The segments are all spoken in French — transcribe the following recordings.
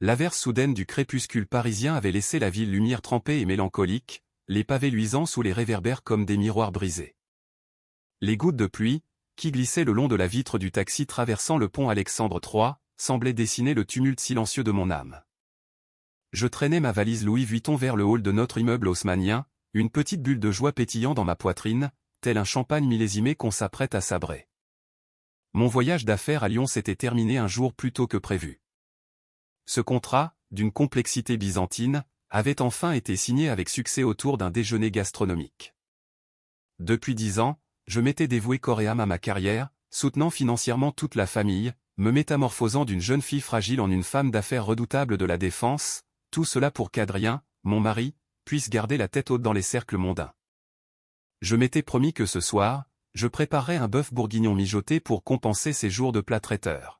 L'averse soudaine du crépuscule parisien avait laissé la ville lumière trempée et mélancolique, les pavés luisants sous les réverbères comme des miroirs brisés. Les gouttes de pluie, qui glissaient le long de la vitre du taxi traversant le pont Alexandre III, semblaient dessiner le tumulte silencieux de mon âme. Je traînais ma valise Louis Vuitton vers le hall de notre immeuble haussmannien, une petite bulle de joie pétillant dans ma poitrine, tel un champagne millésimé qu'on s'apprête à sabrer. Mon voyage d'affaires à Lyon s'était terminé un jour plus tôt que prévu. Ce contrat, d'une complexité byzantine, avait enfin été signé avec succès autour d'un déjeuner gastronomique. Depuis 10 ans, je m'étais dévoué corps et âme à ma carrière, soutenant financièrement toute la famille, me métamorphosant d'une jeune fille fragile en une femme d'affaires redoutable de la défense, tout cela pour qu'Adrien, mon mari, puisse garder la tête haute dans les cercles mondains. Je m'étais promis que ce soir, je préparerais un bœuf bourguignon mijoté pour compenser ces jours de plat traiteur.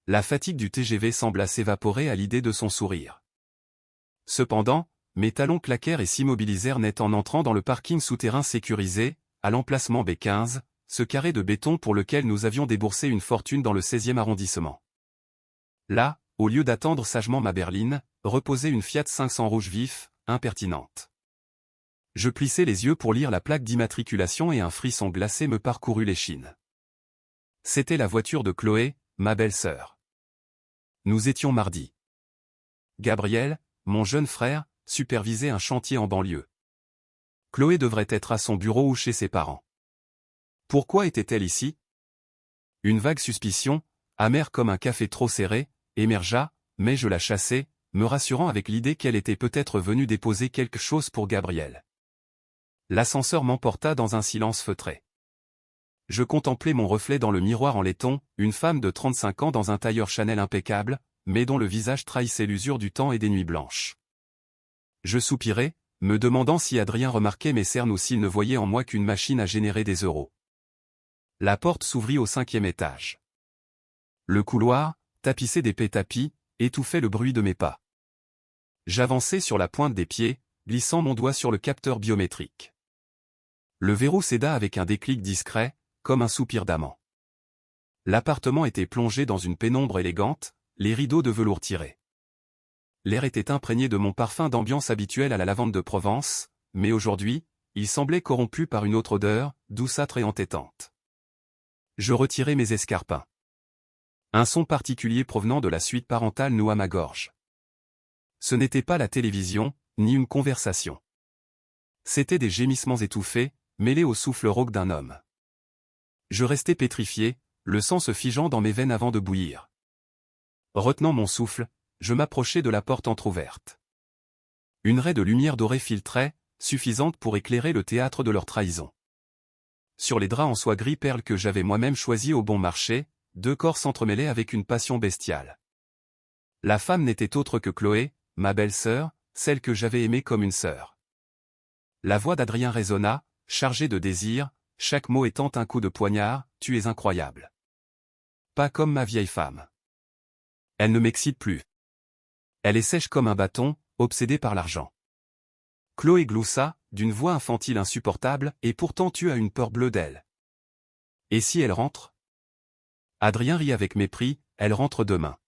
La fatigue du TGV sembla s'évaporer à l'idée de son sourire. Cependant, mes talons claquèrent et s'immobilisèrent net en entrant dans le parking souterrain sécurisé, à l'emplacement B15, ce carré de béton pour lequel nous avions déboursé une fortune dans le 16e arrondissement. Là, au lieu d'attendre sagement ma berline, reposait une Fiat 500 rouge vif, impertinente. Je plissai les yeux pour lire la plaque d'immatriculation et un frisson glacé me parcourut l'échine. C'était la voiture de Chloé, ma belle-sœur. Nous étions mardi. Gabriel, mon jeune frère, supervisait un chantier en banlieue. Chloé devrait être à son bureau ou chez ses parents. Pourquoi était-elle ici? Une vague suspicion, amère comme un café trop serré, émergea, mais je la chassai, me rassurant avec l'idée qu'elle était peut-être venue déposer quelque chose pour Gabriel. L'ascenseur m'emporta dans un silence feutré. Je contemplais mon reflet dans le miroir en laiton, une femme de 35 ans dans un tailleur Chanel impeccable, mais dont le visage trahissait l'usure du temps et des nuits blanches. Je soupirai, me demandant si Adrien remarquait mes cernes ou s'il ne voyait en moi qu'une machine à générer des euros. La porte s'ouvrit au 5e étage. Le couloir, tapissé d'épais tapis, étouffait le bruit de mes pas. J'avançai sur la pointe des pieds, glissant mon doigt sur le capteur biométrique. Le verrou céda avec un déclic discret, comme un soupir d'amant. L'appartement était plongé dans une pénombre élégante, les rideaux de velours tirés. L'air était imprégné de mon parfum d'ambiance habituel à la lavande de Provence, mais aujourd'hui, il semblait corrompu par une autre odeur, douceâtre et entêtante. Je retirai mes escarpins. Un son particulier provenant de la suite parentale noua ma gorge. Ce n'était pas la télévision, ni une conversation. C'étaient des gémissements étouffés, mêlés au souffle rauque d'un homme. Je restai pétrifié, le sang se figeant dans mes veines avant de bouillir. Retenant mon souffle, je m'approchai de la porte entr'ouverte. Une raie de lumière dorée filtrait, suffisante pour éclairer le théâtre de leur trahison. Sur les draps en soie gris perle que j'avais moi-même choisis au bon marché, 2 corps s'entremêlaient avec une passion bestiale. La femme n'était autre que Chloé, ma belle-sœur, celle que j'avais aimée comme une sœur. La voix d'Adrien résonna, chargée de désir, chaque mot étant un coup de poignard, « Tu es incroyable. Pas comme ma vieille femme. Elle ne m'excite plus. Elle est sèche comme un bâton, obsédée par l'argent. » Chloé gloussa, d'une voix infantile insupportable, « Et pourtant tu as une peur bleue d'elle. Et si elle rentre ?» Adrien rit avec mépris, « Elle rentre demain.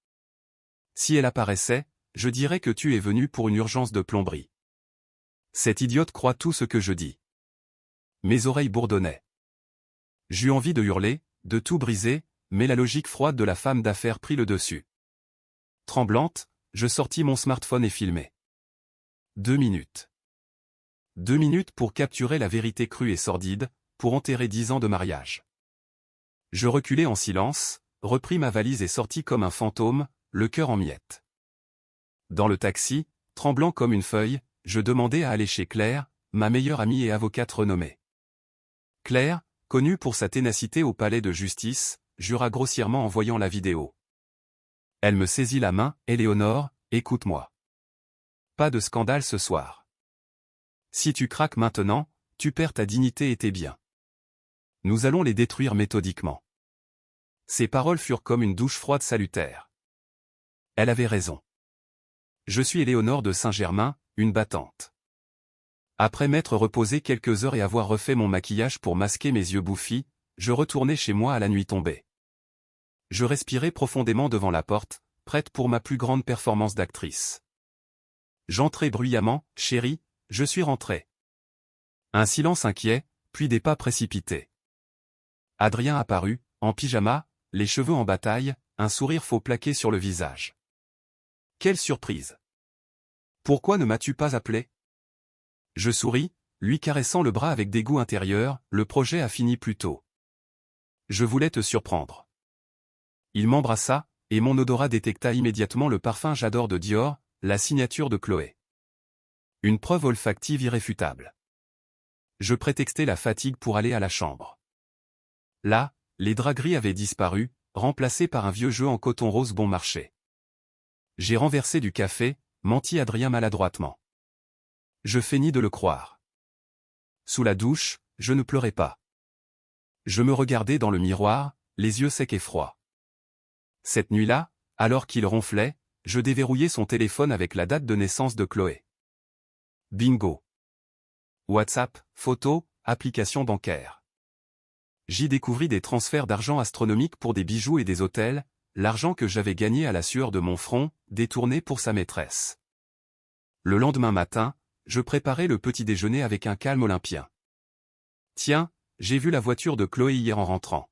Si elle apparaissait, je dirais que tu es venu pour une urgence de plomberie. » Cette idiote croit tout ce que je dis. Mes oreilles bourdonnaient. J'eus envie de hurler, de tout briser, mais la logique froide de la femme d'affaires prit le dessus. Tremblante, je sortis mon smartphone et filmai. 2 minutes. 2 minutes pour capturer la vérité crue et sordide, pour enterrer 10 ans de mariage. Je reculai en silence, repris ma valise et sortis comme un fantôme, le cœur en miettes. Dans le taxi, tremblant comme une feuille, je demandai à aller chez Claire, ma meilleure amie et avocate renommée. Claire, connue pour sa ténacité au palais de justice, jura grossièrement en voyant la vidéo. Elle me saisit la main, « Éléonore, écoute-moi. Pas de scandale ce soir. Si tu craques maintenant, tu perds ta dignité et tes biens. Nous allons les détruire méthodiquement. » Ces paroles furent comme une douche froide salutaire. Elle avait raison. Je suis Éléonore de Saint-Germain, une battante. Après m'être reposé quelques heures et avoir refait mon maquillage pour masquer mes yeux bouffis, je retournai chez moi à la nuit tombée. Je respirai profondément devant la porte, prête pour ma plus grande performance d'actrice. J'entrai bruyamment, chérie, je suis rentré. Un silence inquiet, puis des pas précipités. Adrien apparut, en pyjama, les cheveux en bataille, un sourire faux plaqué sur le visage. Quelle surprise! Pourquoi ne m'as-tu pas appelé? Je souris, lui caressant le bras avec dégoût intérieur, le projet a fini plus tôt. Je voulais te surprendre. Il m'embrassa, et mon odorat détecta immédiatement le parfum J'adore de Dior, la signature de Chloé. Une preuve olfactive irréfutable. Je prétextai la fatigue pour aller à la chambre. Là, les draps gris avaient disparu, remplacés par un vieux jeu en coton rose bon marché. J'ai renversé du café, mentit Adrien maladroitement. Je feignis de le croire. Sous la douche, je ne pleurais pas. Je me regardais dans le miroir, les yeux secs et froids. Cette nuit-là, alors qu'il ronflait, je déverrouillai son téléphone avec la date de naissance de Chloé. Bingo. WhatsApp, photos, applications bancaires. J'y découvris des transferts d'argent astronomiques pour des bijoux et des hôtels, l'argent que j'avais gagné à la sueur de mon front, détourné pour sa maîtresse. Le lendemain matin, je préparais le petit déjeuner avec un calme olympien. Tiens, j'ai vu la voiture de Chloé hier en rentrant.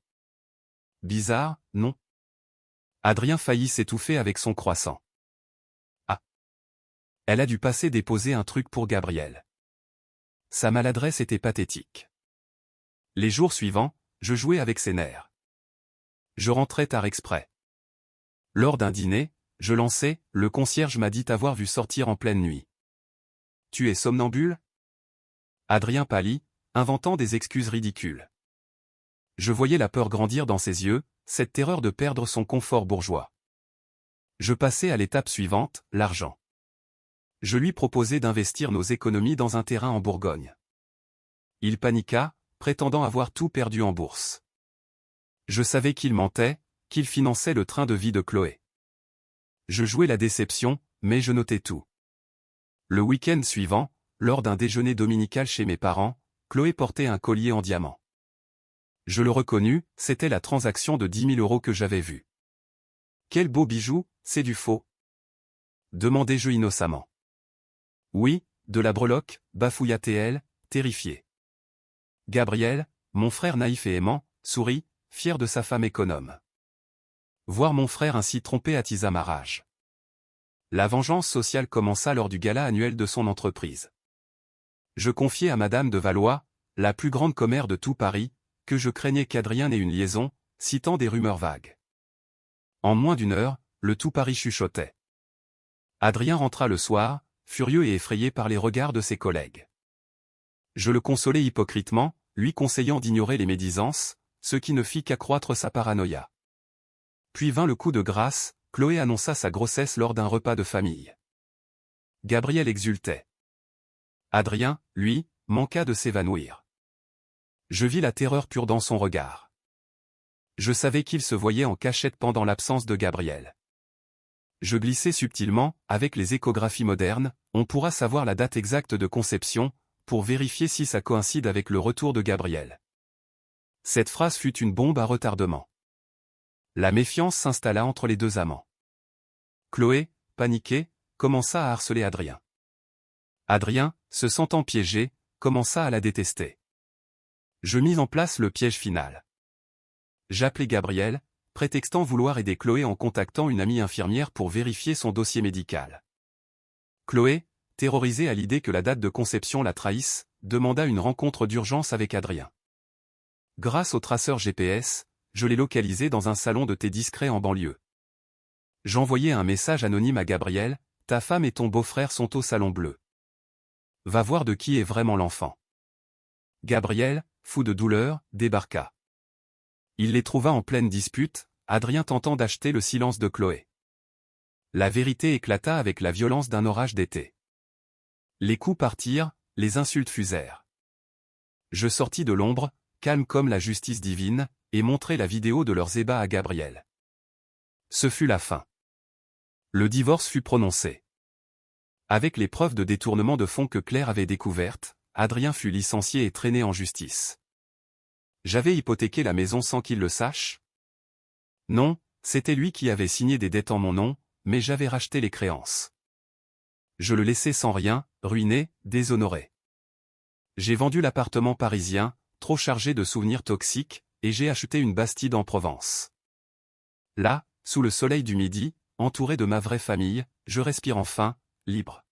Bizarre, non? Adrien faillit s'étouffer avec son croissant. Ah! Elle a dû passer déposer un truc pour Gabriel. Sa maladresse était pathétique. Les jours suivants, je jouais avec ses nerfs. Je rentrais tard exprès. Lors d'un dîner, je lançais, le concierge m'a dit t'avoir vu sortir en pleine nuit. Tu es somnambule? Adrien pâlit, inventant des excuses ridicules. Je voyais la peur grandir dans ses yeux, cette terreur de perdre son confort bourgeois. Je passais à l'étape suivante, l'argent. Je lui proposai d'investir nos économies dans un terrain en Bourgogne. Il paniqua, prétendant avoir tout perdu en bourse. Je savais qu'il mentait, qu'il finançait le train de vie de Chloé. Je jouais la déception, mais je notais tout. Le week-end suivant, lors d'un déjeuner dominical chez mes parents, Chloé portait un collier en diamant. Je le reconnus, c'était la transaction de 10 000 € que j'avais vue. Quel beau bijou, c'est du faux? Demandai-je innocemment. Oui, de la breloque, bafouilla-t-elle, terrifiée. Gabriel, mon frère naïf et aimant, sourit, fier de sa femme économe. Voir mon frère ainsi trompé attisa ma rage. La vengeance sociale commença lors du gala annuel de son entreprise. Je confiai à Madame de Valois, la plus grande commère de tout Paris, que je craignais qu'Adrien n'ait une liaison, citant des rumeurs vagues. En moins d'une heure, le tout Paris chuchotait. Adrien rentra le soir, furieux et effrayé par les regards de ses collègues. Je le consolai hypocritement, lui conseillant d'ignorer les médisances, ce qui ne fit qu'accroître sa paranoïa. Puis vint le coup de grâce, Chloé annonça sa grossesse lors d'un repas de famille. Gabriel exultait. Adrien, lui, manqua de s'évanouir. Je vis la terreur pure dans son regard. Je savais qu'il se voyait en cachette pendant l'absence de Gabriel. Je glissai subtilement, avec les échographies modernes, on pourra savoir la date exacte de conception, pour vérifier si ça coïncide avec le retour de Gabriel. Cette phrase fut une bombe à retardement. La méfiance s'installa entre les deux amants. Chloé, paniquée, commença à harceler Adrien. Adrien, se sentant piégé, commença à la détester. Je mis en place le piège final. J'appelai Gabriel, prétextant vouloir aider Chloé en contactant une amie infirmière pour vérifier son dossier médical. Chloé, terrorisée à l'idée que la date de conception la trahisse, demanda une rencontre d'urgence avec Adrien. Grâce au traceur GPS, je l'ai localisé dans un salon de thé discret en banlieue. J'envoyai un message anonyme à Gabriel, ta femme et ton beau-frère sont au salon bleu. Va voir de qui est vraiment l'enfant. Gabriel, fou de douleur, débarqua. Il les trouva en pleine dispute, Adrien tentant d'acheter le silence de Chloé. La vérité éclata avec la violence d'un orage d'été. Les coups partirent, les insultes fusèrent. Je sortis de l'ombre, calme comme la justice divine, et montrai la vidéo de leurs ébats à Gabriel. Ce fut la fin. Le divorce fut prononcé. Avec les preuves de détournement de fonds que Claire avait découvertes, Adrien fut licencié et traîné en justice. J'avais hypothéqué la maison sans qu'il le sache? Non, c'était lui qui avait signé des dettes en mon nom, mais j'avais racheté les créances. Je le laissais sans rien, ruiné, déshonoré. J'ai vendu l'appartement parisien, trop chargé de souvenirs toxiques, et j'ai acheté une bastide en Provence. Là, sous le soleil du midi, entouré de ma vraie famille, je respire enfin, libre.